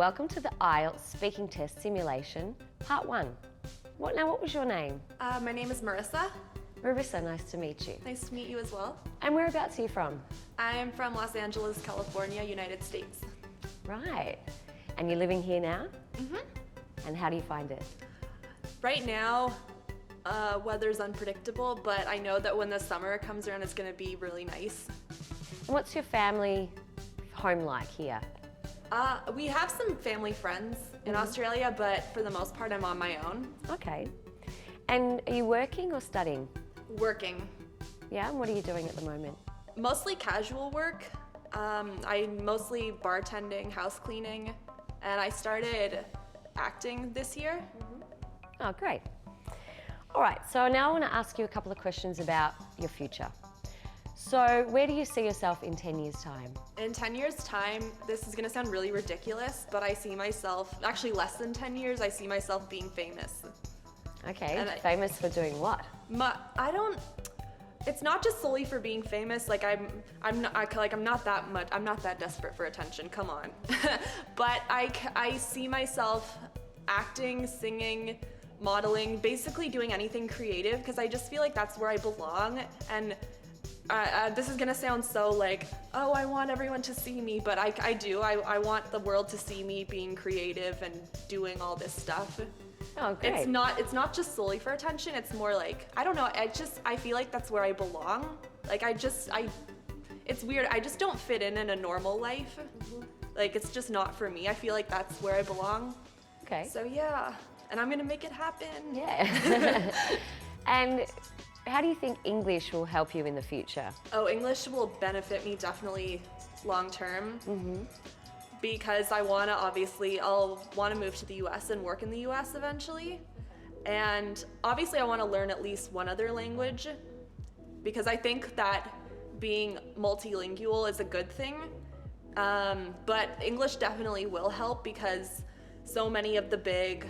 Welcome to the IELTS Speaking Test Simulation, Part 1. What was your name? My name is Marissa. Marissa, nice to meet you. Nice to meet you as well. And whereabouts are you from? I'm from Los Angeles, California, United States. Right. And you're living here now? Mm-hmm. And how do you find it? Right now, weather's unpredictable, but I know that when the summer comes around, it's going to be really nice. What's your family home like here? We have some family friends in Australia, but for the most part, I'm on my own. Okay. And are you working or studying? Working. Yeah, and what are you doing at the moment? Mostly casual work. I'm mostly bartending, house cleaning, and I started acting this year. Oh, great. All right, so now I want to ask you a couple of questions about your future. So where do you see yourself in 10 years' time? In 10 years' time, this is gonna sound really ridiculous, but I see myself, actually less than 10 years, I see myself being famous. Okay, famous for doing what? It's not just solely for being famous. Like I'm not that desperate for attention. Come on, but I see myself acting, singing, modeling, basically doing anything creative because I just feel like that's where I belong. And this is gonna sound so like, oh, I want everyone to see me, but I do. I want the world to see me being creative and doing all this stuff. Oh, great. It's not just solely for attention. It's more like, I don't know. I feel like that's where I belong. Like it's weird. I just don't fit in a normal life. Like it's just not for me. I feel like that's where I belong. Okay. So yeah, and I'm gonna make it happen. Yeah. And how do you think English will help you in the future? Oh, English will benefit me definitely long term. Because I'll want to move to the US and work in the US eventually. And obviously I want to learn at least one other language because I think that being multilingual is a good thing. But English definitely will help because so many of the big,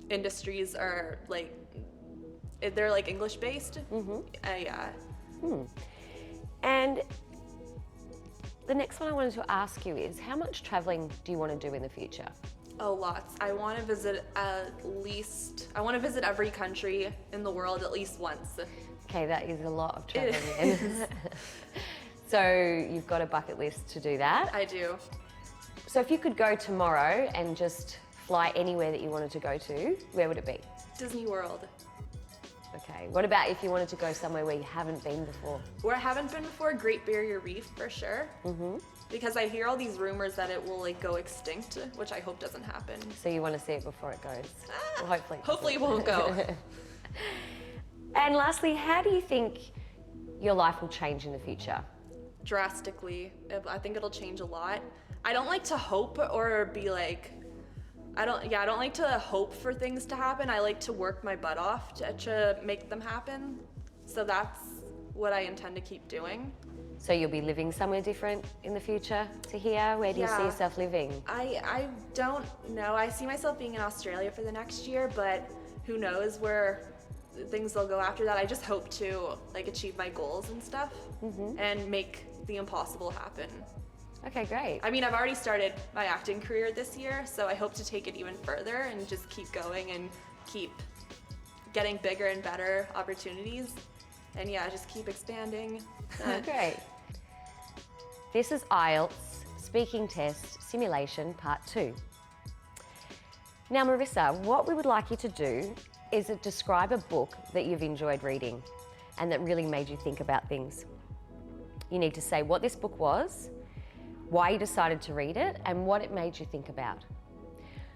industries are they're like English based. Yeah. And the next one I wanted to ask you is, how much traveling do you want to do in the future? Oh, lots. I want to visit every country in the world at least once. Okay, that is a lot of traveling. So you've got a bucket list to do that? I do. So if you could go tomorrow and just fly anywhere that you wanted to go to, where would it be? Disney World. Okay, what about if you wanted to go somewhere where you haven't been before? Where I haven't been before, Great Barrier Reef for sure. Because I hear all these rumors that it will go extinct, which I hope doesn't happen. So you want to see it before it goes? Well, hopefully it won't go. And lastly, how do you think your life will change in the future? Drastically. I think it'll change a lot. I don't like to hope or be like, I don't like to hope for things to happen. I like to work my butt off to make them happen. So that's what I intend to keep doing. So you'll be living somewhere different in the future to here? Where do you see yourself living? I don't know. I see myself being in Australia for the next year, but who knows where things will go after that. I just hope to achieve my goals and stuff and make the impossible happen. Okay, great. I mean, I've already started my acting career this year, so I hope to take it even further and just keep going and keep getting bigger and better opportunities. And yeah, just keep expanding. Oh, great. This is IELTS Speaking Test Simulation Part 2. Now, Marissa, what we would like you to do is describe a book that you've enjoyed reading and that really made you think about things. You need to say what this book was, why you decided to read it, and what it made you think about.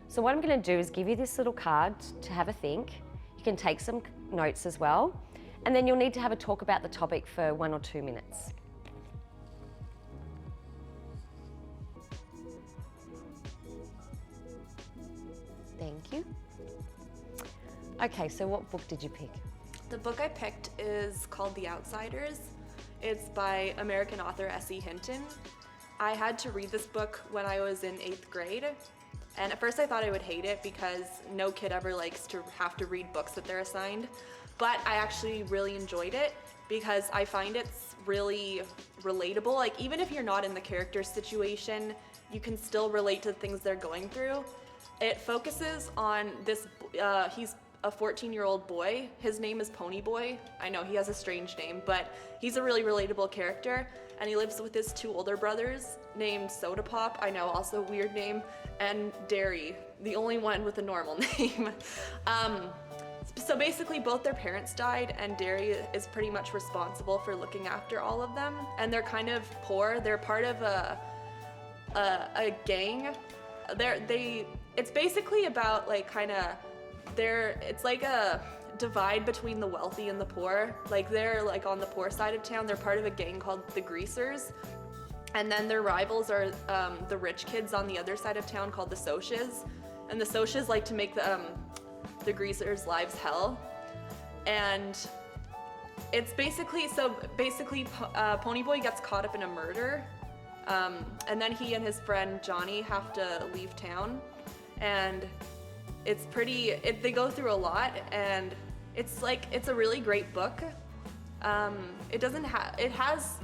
So what I'm going to do is give you this little card to have a think. You can take some notes as well, and then you'll need to have a talk about the topic for 1 or 2 minutes. Thank you. Okay, so what book did you pick? The book I picked is called The Outsiders. It's by American author S.E. Hinton. I had to read this book when I was in 8th grade, and at first I thought I would hate it because no kid ever likes to have to read books that they're assigned, but I actually really enjoyed it because I find it's really relatable. Like, even if you're not in the character situation, you can still relate to the things they're going through. It focuses on this, he's a 14-year-old boy. His name is Pony Boy. I know he has a strange name, but he's a really relatable character, and he lives with his two older brothers named Soda Pop, I know, also a weird name, and Dairy, the only one with a normal name. So basically both their parents died, and Dairy is pretty much responsible for looking after all of them, and they're kind of poor. They're part of a gang. It's basically about like it's like a divide between the wealthy and the poor. Like they're like on the poor side of town. They're part of a gang called the Greasers. And then their rivals are the rich kids on the other side of town called the Socias. And the Socias like to make the Greasers' lives hell. And it's basically, Ponyboy gets caught up in a murder. And then he and his friend Johnny have to leave town. And they go through a lot, and it's a really great book. It has,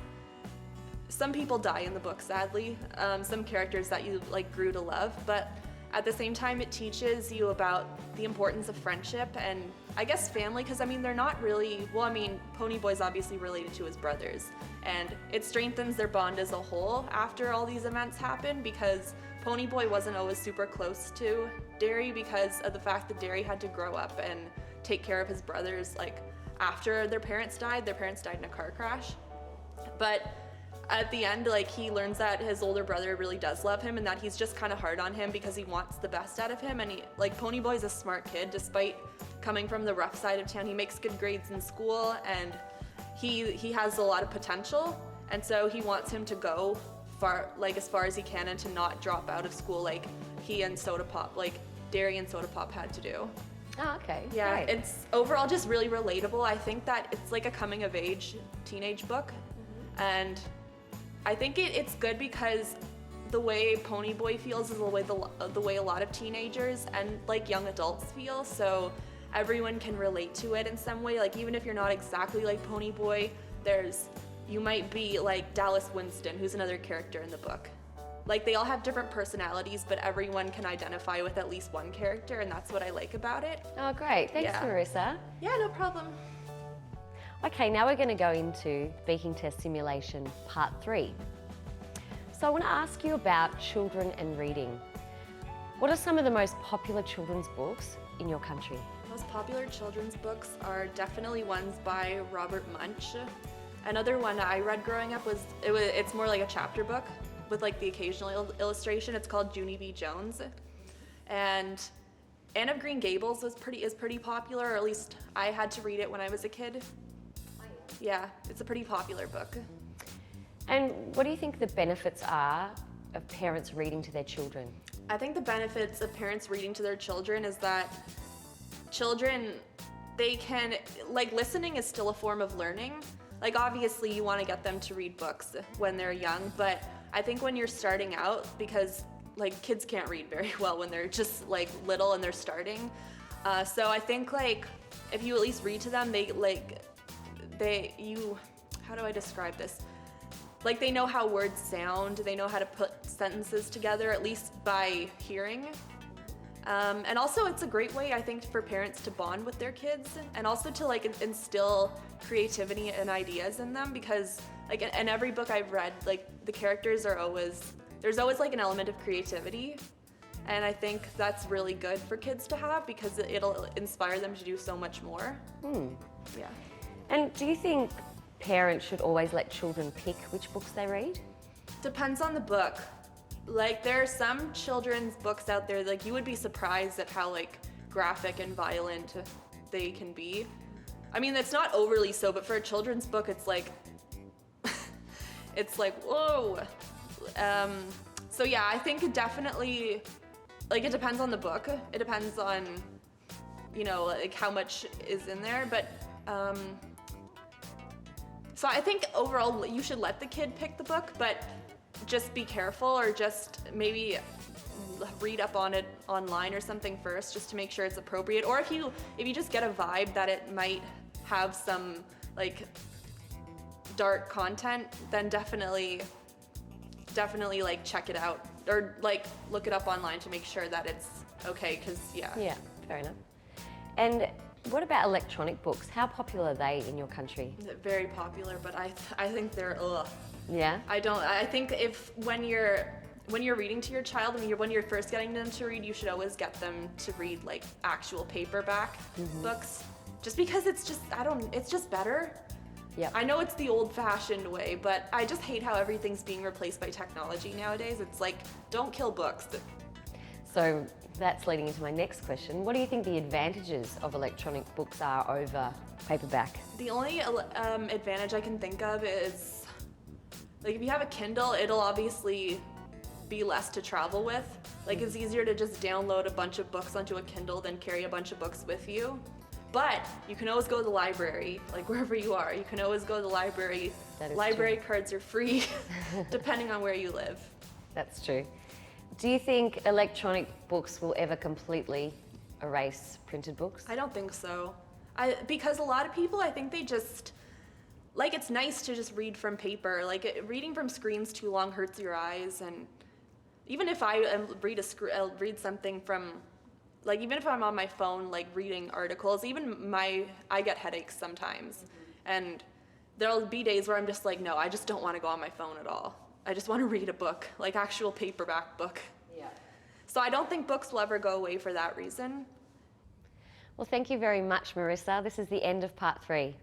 some people die in the book, sadly, some characters that you like grew to love, but at the same time it teaches you about the importance of friendship and I guess family, because I mean they're not really, well I mean Ponyboy's obviously related to his brothers, and it strengthens their bond as a whole after all these events happen, because Ponyboy wasn't always super close to Dairy because of the fact that Dairy had to grow up and take care of his brothers like after their parents died. Their parents died in a car crash. But at the end, like he learns that his older brother really does love him and that he's just kind of hard on him because he wants the best out of him. And Ponyboy's a smart kid despite coming from the rough side of town. He makes good grades in school and he has a lot of potential, and so he wants him to go as far as he can and to not drop out of school like he and Soda Pop, like Dairy and Soda Pop had to do. Oh, okay. Yeah, Great. It's overall just really relatable. I think that it's like a coming of age teenage book. And I think it's good because the way Ponyboy feels is the way a lot of teenagers and like young adults feel, so everyone can relate to it in some way. Like even if you're not exactly like Ponyboy, you might be like Dallas Winston, who's another character in the book. Like they all have different personalities, but everyone can identify with at least one character, and that's what I like about it. Oh, great. Thanks, Yeah. Marissa. Yeah, no problem. Okay, now we're going to go into speaking test simulation part 3. So I want to ask you about children and reading. What are some of the most popular children's books in your country? Most popular children's books are definitely ones by Robert Munsch. Another one I read growing up it's more like a chapter book with like the occasional illustration. It's called Junie B. Jones. And Anne of Green Gables is pretty popular, or at least I had to read it when I was a kid. Yeah, it's a pretty popular book. And what do you think the benefits are of parents reading to their children? I think the benefits of parents reading to their children is that children, listening is still a form of learning. Like obviously you want to get them to read books when they're young, but I think when you're starting out, because like kids can't read very well when they're just like little and they're starting. So I think like if you at least read to them, how do I describe this? Like they know how words sound, they know how to put sentences together, at least by hearing. And also it's a great way, I think, for parents to bond with their kids and also to like instill creativity and ideas in them, because like in every book I've read, like the characters there's always like an element of creativity. And I think that's really good for kids to have because it'll inspire them to do so much more. Yeah. And do you think parents should always let children pick which books they read? Depends on the book. Like there are some children's books out there, like you would be surprised at how like graphic and violent they can be. I mean, it's not overly so, but for a children's book, it's like, whoa. So yeah, I think it definitely, like it depends on the book. It depends on, like how much is in there, but so I think overall you should let the kid pick the book, but just be careful, or just maybe read up on it online or something first just to make sure it's appropriate. Or if you just get a vibe that it might have some like dark content, then definitely like check it out or like look it up online to make sure that it's okay, because Yeah, fair enough. And what about electronic books? How popular are they in your country? Very popular, but I think they're ugh. Yeah? I think when you're reading to your child, when you're first getting them to read, you should always get them to read like actual paperback books, just because it's just better. Yeah. I know it's the old-fashioned way, but I just hate how everything's being replaced by technology nowadays. It's like, don't kill books. So that's leading into my next question. What do you think the advantages of electronic books are over paperback? The only advantage I can think of is, like, if you have a Kindle, it'll obviously be less to travel with. Like, it's easier to just download a bunch of books onto a Kindle than carry a bunch of books with you. But you can always go to the library, like wherever you are. You can always go to the library. That is Library true. cards are free, depending on where you live. That's true. Do you think electronic books will ever completely erase printed books? I don't think so. Because a lot of people, I think they just, like, it's nice to just read from paper. Like, reading from screens too long hurts your eyes. And even if I read something from, like, even if I'm on my phone, like, reading articles, I get headaches sometimes. And there'll be days where I'm just like, no, I just don't want to go on my phone at all. I just want to read a book, like actual paperback book. Yeah. So I don't think books will ever go away for that reason. Well, thank you very much, Marissa. This is the end of part 3.